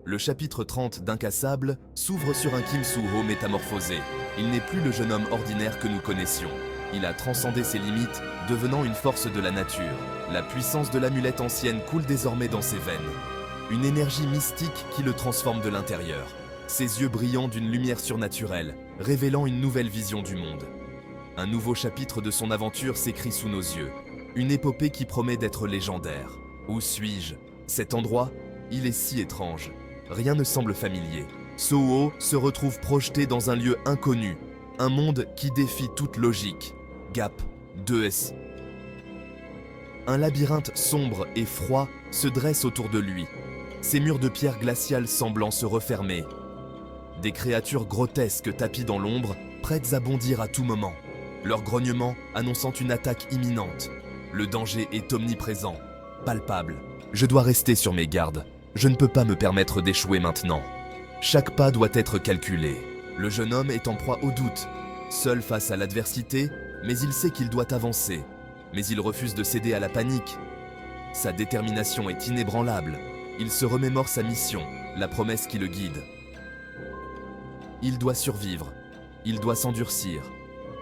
Le chapitre 30 d'Incassable s'ouvre sur un Kim Soo-ho métamorphosé. Il n'est plus le jeune homme ordinaire que nous connaissions. Il a transcendé ses limites, devenant une force de la nature. La puissance de l'amulette ancienne coule désormais dans ses veines. Une énergie mystique qui le transforme de l'intérieur. Ses yeux brillants d'une lumière surnaturelle, révélant une nouvelle vision du monde. Un nouveau chapitre de son aventure s'écrit sous nos yeux. Une épopée qui promet d'être légendaire. Où suis-je? Cet endroit, il est si étrange. Rien ne semble familier. Soo-ho se retrouve projeté dans un lieu inconnu. Un monde qui défie toute logique. Gap 2S. Un labyrinthe sombre et froid se dresse autour de lui. Ses murs de pierre glaciale semblant se refermer. Des créatures grotesques tapis dans l'ombre, prêtes à bondir à tout moment. Leur grognement annonçant une attaque imminente. Le danger est omniprésent, palpable. Je dois rester sur mes gardes. Je ne peux pas me permettre d'échouer maintenant. Chaque pas doit être calculé. Le jeune homme est en proie au doute, seul face à l'adversité, mais il sait qu'il doit avancer. Mais il refuse de céder à la panique. Sa détermination est inébranlable. Il se remémore sa mission, la promesse qui le guide. Il doit survivre. Il doit s'endurcir.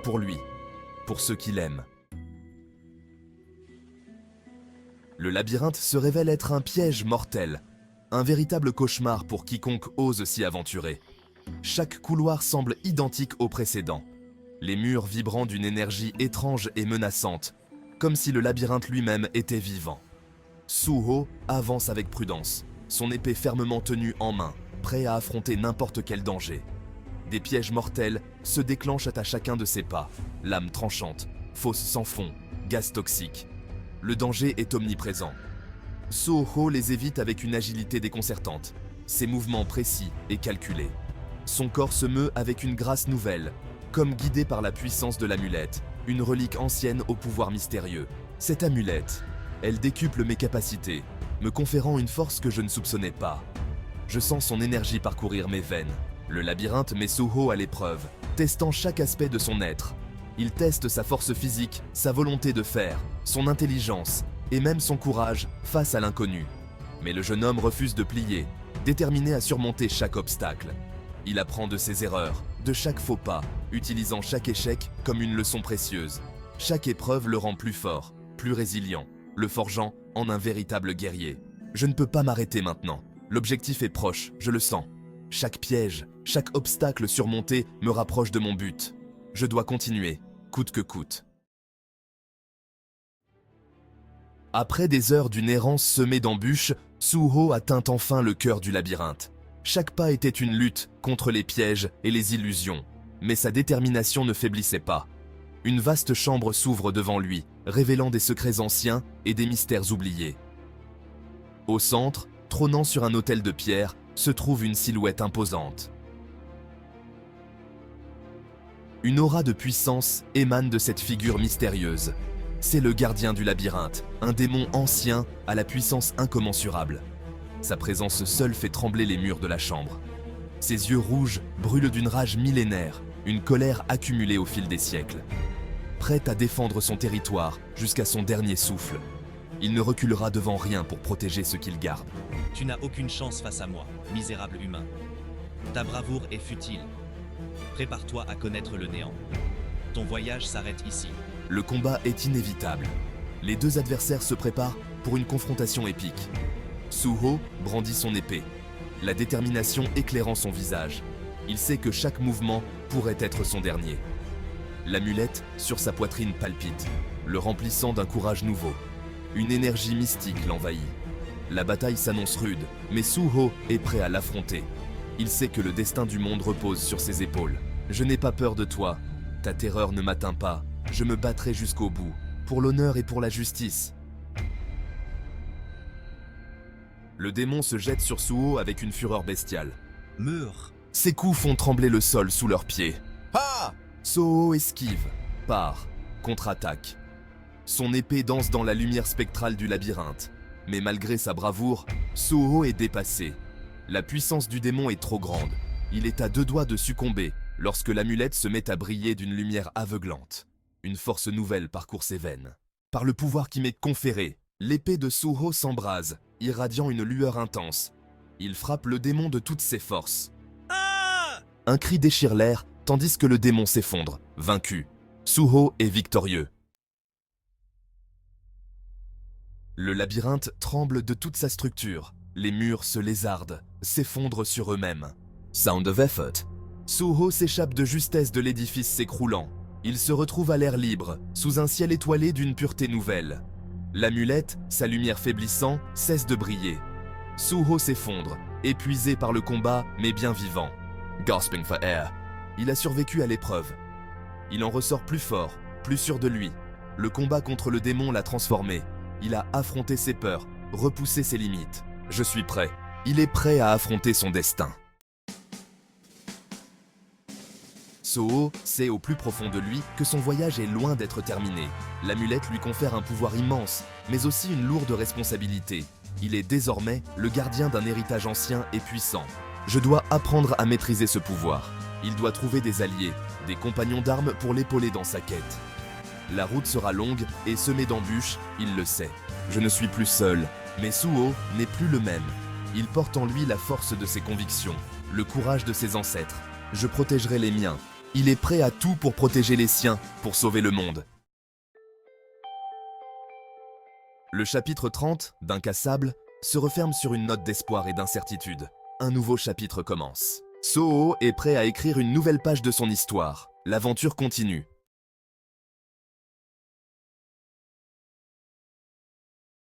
Pour lui, pour ceux qu'il aime. Le labyrinthe se révèle être un piège mortel. Un véritable cauchemar pour quiconque ose s'y aventurer. Chaque couloir semble identique au précédent. Les murs vibrant d'une énergie étrange et menaçante, comme si le labyrinthe lui-même était vivant. Soo-ho avance avec prudence, son épée fermement tenue en main, prêt à affronter n'importe quel danger. Des pièges mortels se déclenchent à chacun de ses pas. Lames tranchantes, fosses sans fond, gaz toxique. Le danger est omniprésent. Soo-ho les évite avec une agilité déconcertante, ses mouvements précis et calculés. Son corps se meut avec une grâce nouvelle, comme guidé par la puissance de l'amulette, une relique ancienne au pouvoir mystérieux. Cette amulette, elle décuple mes capacités, me conférant une force que je ne soupçonnais pas. Je sens son énergie parcourir mes veines. Le labyrinthe met Soo-ho à l'épreuve, testant chaque aspect de son être. Il teste sa force physique, sa volonté de faire, son intelligence, et même son courage face à l'inconnu. Mais le jeune homme refuse de plier, déterminé à surmonter chaque obstacle. Il apprend de ses erreurs, de chaque faux pas, utilisant chaque échec comme une leçon précieuse. Chaque épreuve le rend plus fort, plus résilient, le forgeant en un véritable guerrier. Je ne peux pas m'arrêter maintenant. L'objectif est proche, je le sens. Chaque piège, chaque obstacle surmonté me rapproche de mon but. Je dois continuer, coûte que coûte. Après des heures d'une errance semée d'embûches, Soo-ho atteint enfin le cœur du labyrinthe. Chaque pas était une lutte contre les pièges et les illusions, mais sa détermination ne faiblissait pas. Une vaste chambre s'ouvre devant lui, révélant des secrets anciens et des mystères oubliés. Au centre, trônant sur un autel de pierre, se trouve une silhouette imposante. Une aura de puissance émane de cette figure mystérieuse. C'est le gardien du labyrinthe, un démon ancien à la puissance incommensurable. Sa présence seule fait trembler les murs de la chambre. Ses yeux rouges brûlent d'une rage millénaire, une colère accumulée au fil des siècles. Prêt à défendre son territoire jusqu'à son dernier souffle, il ne reculera devant rien pour protéger ce qu'il garde. Tu n'as aucune chance face à moi, misérable humain. Ta bravoure est futile. Prépare-toi à connaître le néant. Ton voyage s'arrête ici. Le combat est inévitable. Les deux adversaires se préparent pour une confrontation épique. Soo-ho brandit son épée, la détermination éclairant son visage. Il sait que chaque mouvement pourrait être son dernier. L'amulette sur sa poitrine palpite, le remplissant d'un courage nouveau. Une énergie mystique l'envahit. La bataille s'annonce rude, mais Soo-ho est prêt à l'affronter. Il sait que le destin du monde repose sur ses épaules. Je n'ai pas peur de toi. Ta terreur ne m'atteint pas. Je me battrai jusqu'au bout, pour l'honneur et pour la justice. Le démon se jette sur Soo-ho avec une fureur bestiale. Meurs. Ses coups font trembler le sol sous leurs pieds. Ah! Soo-ho esquive, part, contre-attaque. Son épée danse dans la lumière spectrale du labyrinthe. Mais malgré sa bravoure, Soo-ho est dépassé. La puissance du démon est trop grande. Il est à deux doigts de succomber lorsque l'amulette se met à briller d'une lumière aveuglante. Une force nouvelle parcourt ses veines. Par le pouvoir qui m'est conféré, l'épée de Soo-ho s'embrase, irradiant une lueur intense. Il frappe le démon de toutes ses forces. Ah! Un cri déchire l'air, tandis que le démon s'effondre, vaincu. Suho est victorieux. Le labyrinthe tremble de toute sa structure. Les murs se lézardent, s'effondrent sur eux-mêmes. Sound of effort. Suho s'échappe de justesse de l'édifice s'écroulant. Il se retrouve à l'air libre, sous un ciel étoilé d'une pureté nouvelle. L'amulette, sa lumière faiblissant, cesse de briller. Suho s'effondre, épuisé par le combat, mais bien vivant. Gasping for air. Il a survécu à l'épreuve. Il en ressort plus fort, plus sûr de lui. Le combat contre le démon l'a transformé. Il a affronté ses peurs, repoussé ses limites. Je suis prêt. Il est prêt à affronter son destin. Suho sait au plus profond de lui que son voyage est loin d'être terminé. L'amulette lui confère un pouvoir immense, mais aussi une lourde responsabilité. Il est désormais le gardien d'un héritage ancien et puissant. Je dois apprendre à maîtriser ce pouvoir. Il doit trouver des alliés, des compagnons d'armes pour l'épauler dans sa quête. La route sera longue et semée d'embûches, il le sait. Je ne suis plus seul, mais Suho n'est plus le même. Il porte en lui la force de ses convictions, le courage de ses ancêtres. Je protégerai les miens. Il est prêt à tout pour protéger les siens, pour sauver le monde. Le chapitre 30, d'Incassable, se referme sur une note d'espoir et d'incertitude. Un nouveau chapitre commence. Suho est prêt à écrire une nouvelle page de son histoire. L'aventure continue.